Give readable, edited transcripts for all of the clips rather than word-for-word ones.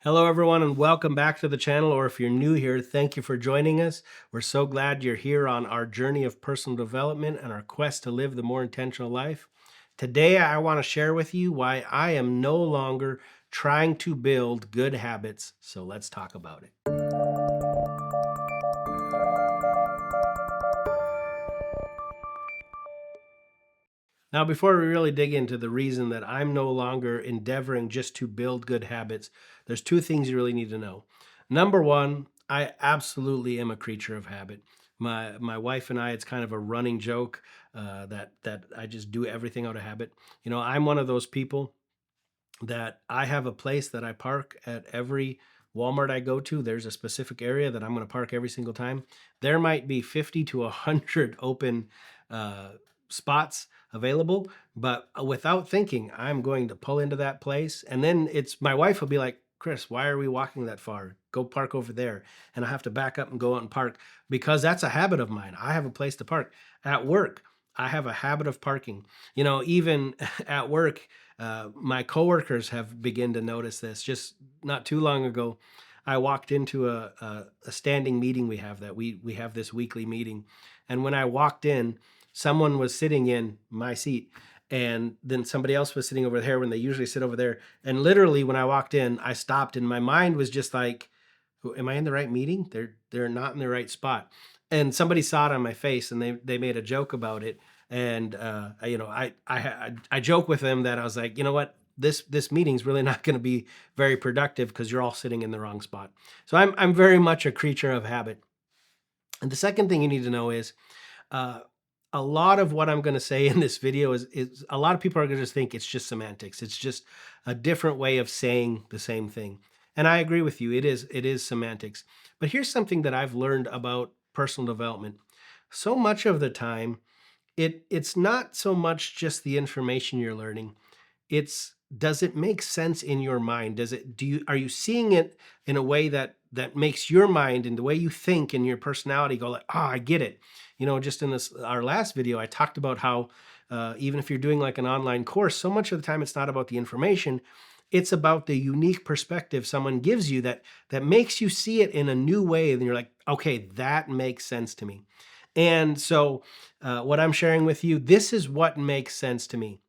Hello, everyone, and welcome back to the channel. Or if you're new here, thank you for joining us. We're so glad you're here on our journey of personal development and our quest to live the more intentional life. Today, I want to share with you why I am no longer trying to build good habits. So let's talk about it. Now, before we really dig into the reason that I'm no longer endeavoring just to build good habits, there's two things you really need to know. Number one, I absolutely am a creature of habit. My wife and I, it's kind of a running joke that I just do everything out of habit. I'm one of those people that I have a place that I park at every Walmart I go to. There's a specific area that I'm going to park every single time. There might be 50 to 100 open uh, spots available, but without thinking, I'm going to pull into that place. And then it's my wife will be like, Chris, why are we walking that far? Go park over there. And I have to back up and go out and park because that's a habit of mine. I have a place to park. At work, I have a habit of parking. Even at work, my coworkers have begun to notice this. Just not too long ago, I walked into a standing meeting we have that we have this weekly meeting. And when I walked in, someone was sitting in my seat and then somebody else was sitting over there when they usually sit over there. And literally when I walked in, I stopped and my mind was just like, am I in the right meeting? They're not in the right spot. And somebody saw it on my face and they made a joke about it. And I joke with them that I was like, you know what, this meeting's really not going to be very productive because you're all sitting in the wrong spot. So I'm very much a creature of habit. And the second thing you need to know is uh, a lot of what I'm going to say in this video is a lot of people are going to just think it's just semantics. It's just a different way of saying the same thing. And I agree with you. It is semantics. But here's something that I've learned about personal development. So much of the time, it's not so much just the information you're learning. It's does it make sense in your mind? Are you seeing it in a way that makes your mind and the way you think and your personality go like, oh, I get it. Just in this our last video, I talked about how even if you're doing like an online course, so much of the time it's not about the information. It's about the unique perspective someone gives you that makes you see it in a new way. And you're like, okay, that makes sense to me. And so, what I'm sharing with you, this is what makes sense to me.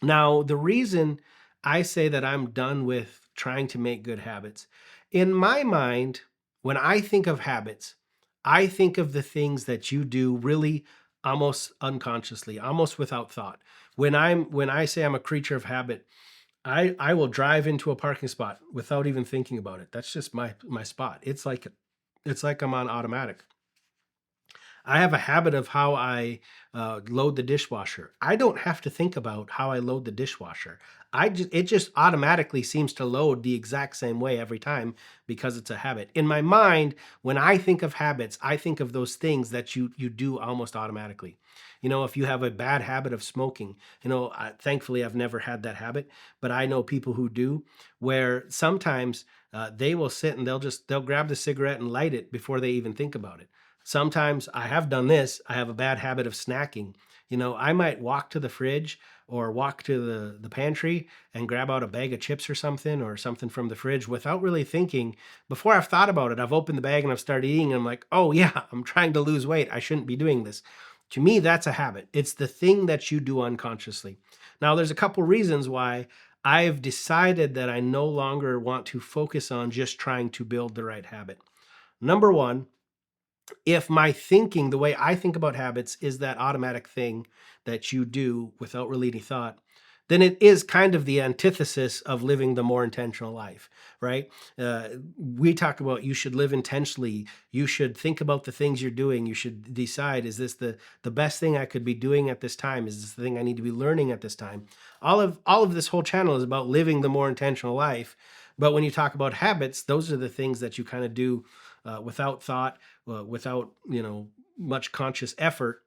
Now, the reason I say that I'm done with trying to make good habits, in my mind, when I think of habits, I think of the things that you do really almost unconsciously, almost without thought. When I say I'm a creature of habit, I will drive into a parking spot without even thinking about it. That's just my spot. It's like I'm on automatic. I have a habit of how I load the dishwasher. I don't have to think about how I load the dishwasher. It just automatically seems to load the exact same way every time because it's a habit. In my mind, when I think of habits, I think of those things that you do almost automatically. If you have a bad habit of smoking, thankfully I've never had that habit, but I know people who do, where sometimes they will sit and they'll grab the cigarette and light it before they even think about it. Sometimes I have done this. I have a bad habit of snacking. I might walk to the fridge or walk to the pantry and grab out a bag of chips or something from the fridge without really thinking. Before I've thought about it, I've opened the bag and I've started eating. And I'm like, oh, yeah, I'm trying to lose weight. I shouldn't be doing this. To me, that's a habit. It's the thing that you do unconsciously. Now, there's a couple reasons why I've decided that I no longer want to focus on just trying to build the right habit. Number one, if my thinking, the way I think about habits, is that automatic thing that you do without really any thought, then it is kind of the antithesis of living the more intentional life, right? We talk about you should live intentionally. You should think about the things you're doing. You should decide, is this the best thing I could be doing at this time? Is this the thing I need to be learning at this time? All of this whole channel is about living the more intentional life. But when you talk about habits, those are the things that you kind of do without thought, without much conscious effort.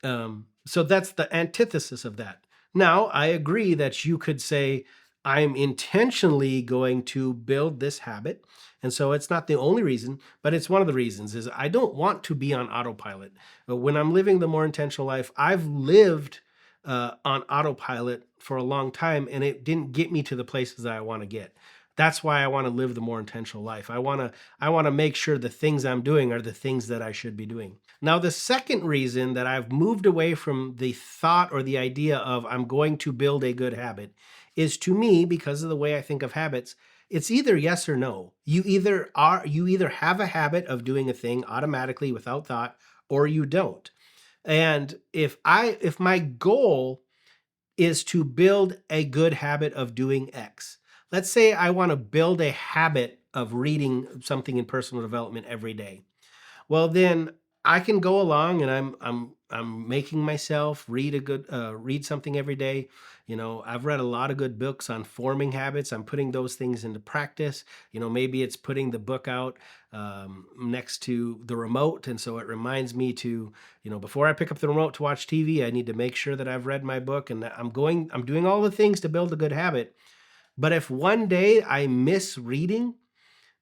So that's the antithesis of that. Now, I agree that you could say, I'm intentionally going to build this habit. And so it's not the only reason, but it's one of the reasons is I don't want to be on autopilot. When I'm living the more intentional life, I've lived on autopilot for a long time and it didn't get me to the places that I want to get. That's why I want to live the more intentional life. I want to make sure the things I'm doing are the things that I should be doing. Now, the second reason that I've moved away from the thought or the idea of I'm going to build a good habit is, to me, because of the way I think of habits, it's either yes or no. You either have a habit of doing a thing automatically without thought, or you don't. And if my goal is to build a good habit of doing X. Let's say I want to build a habit of reading something in personal development every day. Well, then I can go along and I'm making myself read something every day. I've read a lot of good books on forming habits. I'm putting those things into practice. Maybe it's putting the book out next to the remote, and so it reminds me to, before I pick up the remote to watch TV, I need to make sure that I've read my book and that I'm doing all the things to build a good habit. But if one day I miss reading,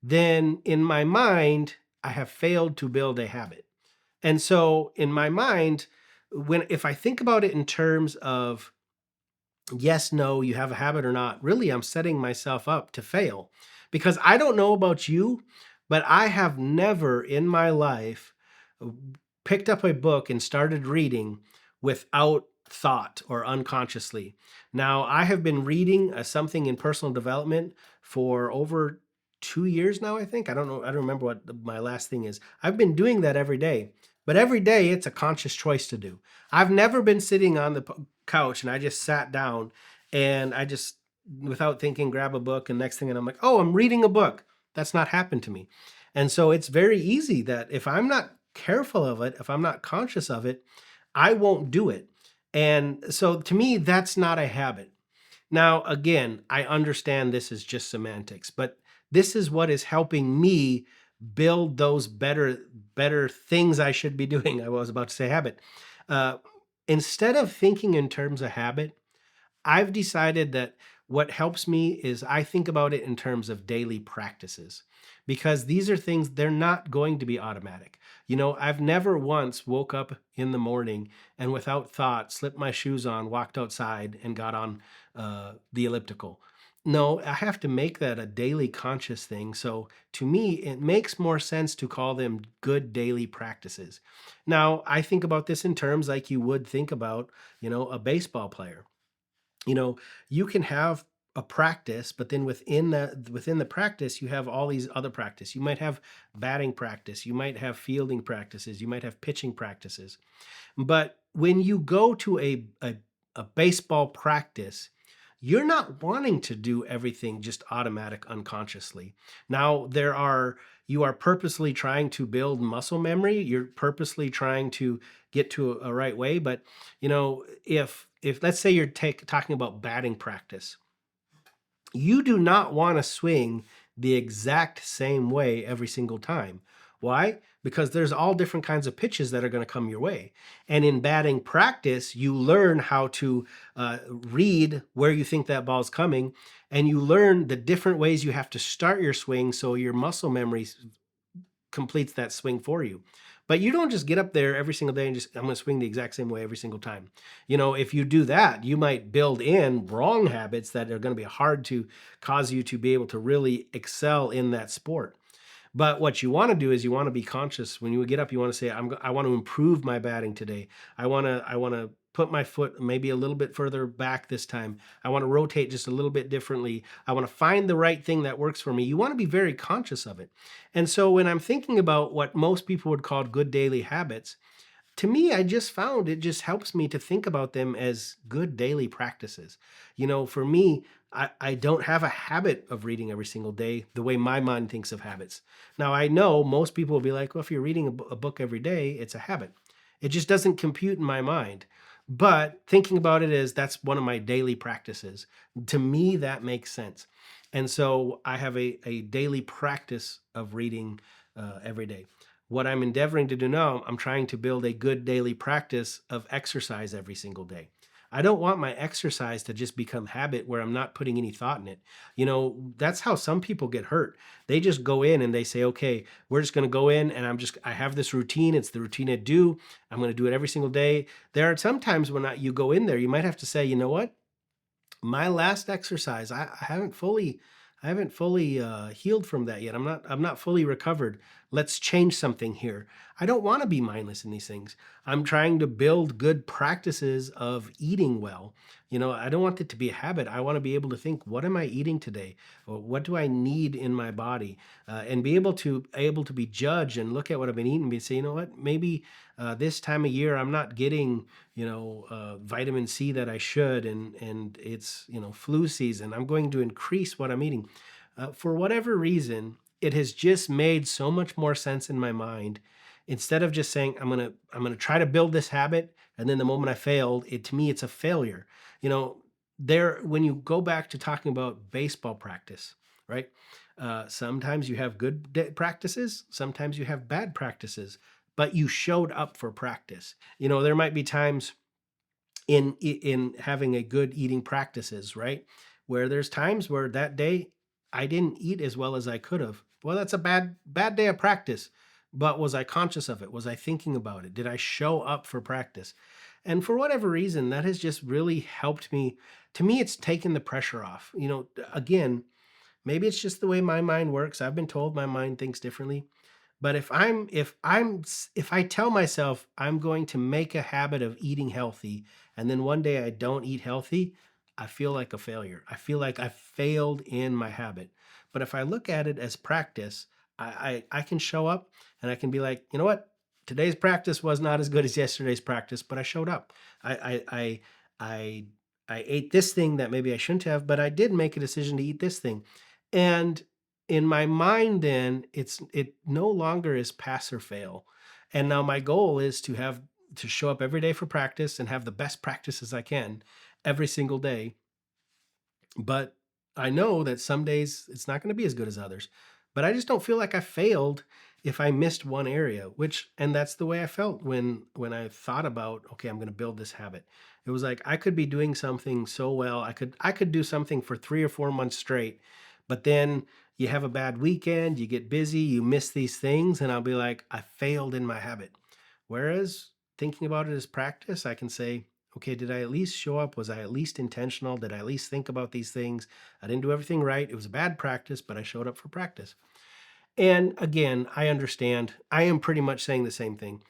then in my mind, I have failed to build a habit. And so in my mind, if I think about it in terms of yes, no, you have a habit or not, really I'm setting myself up to fail. Because I don't know about you, but I have never in my life uh, picked up a book and started reading without thought or unconsciously. Now, I have been reading something in personal development for over 2 years now, I think. I don't know. I don't remember what my last thing is. I've been doing that every day, but every day it's a conscious choice to do. I've never been sitting on the couch and I just sat down and I just, without thinking, grab a book, and next thing and I'm like, oh, I'm reading a book. That's not happened to me. And so it's very easy that if I'm not careful of it, if I'm not conscious of it, I won't do it. And so to me, that's not a habit. Now, again, I understand this is just semantics, but this is what is helping me build those better things I should be doing. I was about to say habit. Uh, Instead of thinking in terms of habit, I've decided that what helps me is I think about it in terms of daily practices, because these are things, they're not going to be automatic. I've never once woke up in the morning and without thought slipped my shoes on, walked outside, and got on the elliptical. No, I have to make that a daily conscious thing. So to me, it makes more sense to call them good daily practices. Now, I think about this in terms like you would think about, a baseball player. you know you can have a practice, but then within the practice you have all these other practice. You might have batting practice, you might have fielding practices, you might have pitching practices. But when you go to a baseball practice, you're not wanting to do everything just automatic unconsciously. Now, you are purposely trying to build muscle memory. You're purposely trying to get to a right way. But if let's say you're talking about batting practice, you do not want to swing the exact same way every single time. Why? Because there's all different kinds of pitches that are going to come your way. And in batting practice, you learn how to read where you think that ball's coming, and you learn the different ways you have to start your swing so your muscle memory completes that swing for you. But you don't just get up there every single day and just, I'm going to swing the exact same way every single time. If you do that, you might build in wrong habits that are going to be hard to cause you to be able to really excel in that sport. But what you want to do is you want to be conscious. When you get up, you want to say, I want to improve my batting today. I want to put my foot maybe a little bit further back this time. I want to rotate just a little bit differently. I want to find the right thing that works for me. You want to be very conscious of it. And so when I'm thinking about what most people would call good daily habits, to me, I just found it just helps me to think about them as good daily practices. For me, I don't have a habit of reading every single day the way my mind thinks of habits. Now, I know most people will be like, well, if you're reading a book every day, it's a habit. It just doesn't compute in my mind. But thinking about it as that's one of my daily practices, to me, that makes sense. And so I have a daily practice of reading every day. What I'm endeavoring to do now, I'm trying to build a good daily practice of exercise every single day. I don't want my exercise to just become habit where I'm not putting any thought in it. That's how some people get hurt. They just go in and they say, okay, we're just going to go in and I have this routine. It's the routine I do. I'm going to do it every single day. There are some times when you go in there, you might have to say, you know what? My last exercise, I haven't fully I haven't fully healed from that yet. I'm not fully recovered. Let's change something here. I don't want to be mindless in these things. I'm trying to build good practices of eating well. I don't want it to be a habit. I want to be able to think, what am I eating today? Or what do I need in my body? And be able to be judged and look at what I've been eating and be say, you know what, maybe this time of year I'm not getting vitamin C that I should, and it's flu season. I'm going to increase what I'm eating. For whatever reason, it has just made so much more sense in my mind. Instead of just saying I'm gonna try to build this habit, and then the moment I failed, it to me it's a failure. You know, there when you go back to talking about baseball practice, right? Sometimes you have good practices, sometimes you have bad practices, but you showed up for practice. There might be times in having a good eating practices, right? Where there's times where that day I didn't eat as well as I could have. Well, that's a bad day of practice. But was I conscious of it? Was I thinking about it? Did I show up for practice? And for whatever reason, that has just really helped me. To me, it's taken the pressure off. Again, maybe it's just the way my mind works. I've been told my mind thinks differently. But if I tell myself I'm going to make a habit of eating healthy, and then one day I don't eat healthy, I feel like a failure. I feel like I failed in my habit. But if I look at it as practice, I can show up and I can be like, you know what? Today's practice was not as good as yesterday's practice, but I showed up. I I I I ate this thing that maybe I shouldn't have, but I did make a decision to eat this thing. And in my mind, then it no longer is pass or fail. And now my goal is to show up every day for practice and have the best practices I can every single day. But I know that some days it's not going to be as good as others. But I just don't feel like I failed if I missed one area, and that's the way I felt when I thought about, okay, I'm going to build this habit. It was like I could be doing something so well. I could do something for 3 or 4 months straight, but then you have a bad weekend, you get busy, you miss these things, and I'll be like, I failed in my habit. Whereas thinking about it as practice, I can say, okay, did I at least show up? Was I at least intentional? Did I at least think about these things? I didn't do everything right. It was a bad practice, but I showed up for practice. And again, I understand. I am pretty much saying the same thing.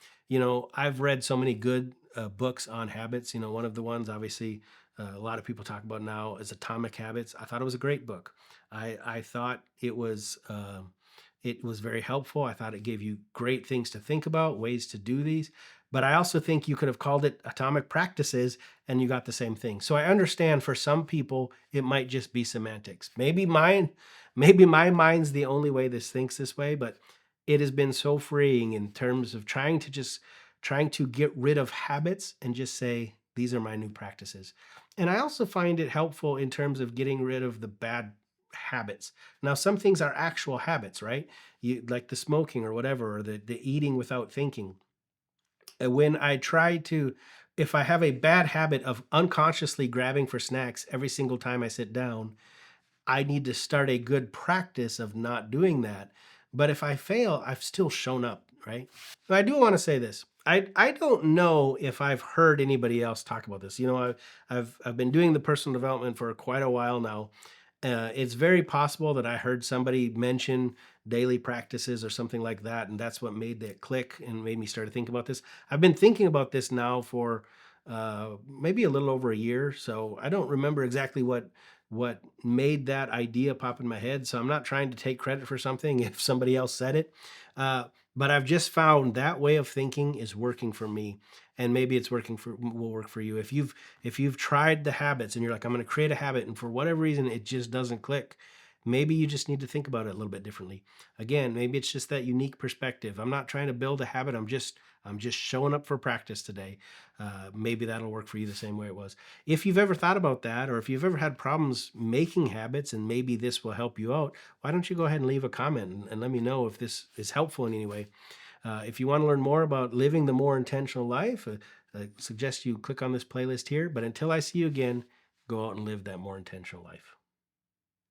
I've read so many good books on habits. One of the ones, obviously, a lot of people talk about now is Atomic Habits. I thought it was a great book. I thought it was very helpful. I thought it gave you great things to think about, ways to do these. But I also think you could have called it Atomic Practices and you got the same thing. So I understand for some people it might just be semantics. Maybe my mind's the only way this thinks this way, but it has been so freeing in terms of trying to get rid of habits and just say these are my new practices. And I also find it helpful in terms of getting rid of the bad habits. Now, some things are actual habits, right? You like the smoking or whatever, or the eating without thinking. And when I try to, if I have a bad habit of unconsciously grabbing for snacks every single time I sit down, I need to start a good practice of not doing that. But if I fail, I've still shown up, right? But I do want to say this. I don't know if I've heard anybody else talk about this. I've been doing the personal development for quite a while now. It's very possible that I heard somebody mention daily practices or something like that, and that's what made that click and made me start to think about this. I've been thinking about this now for maybe a little over a year, so I don't remember exactly what made that idea pop in my head. So I'm not trying to take credit for something if somebody else said it. But I've just found that way of thinking is working for me, and maybe it's working for will work for you. If you've tried the habits and you're like, I'm going to create a habit, and for whatever reason it just doesn't click, maybe you just need to think about it a little bit differently. Again, maybe it's just that unique perspective. I'm not trying to build a habit. I'm just showing up for practice today. Maybe that'll work for you the same way it was. If you've ever thought about that, or if you've ever had problems making habits and maybe this will help you out, why don't you go ahead and leave a comment and let me know if this is helpful in any way. If you want to learn more about living the more intentional life, I suggest you click on this playlist here. But until I see you again, go out and live that more intentional life.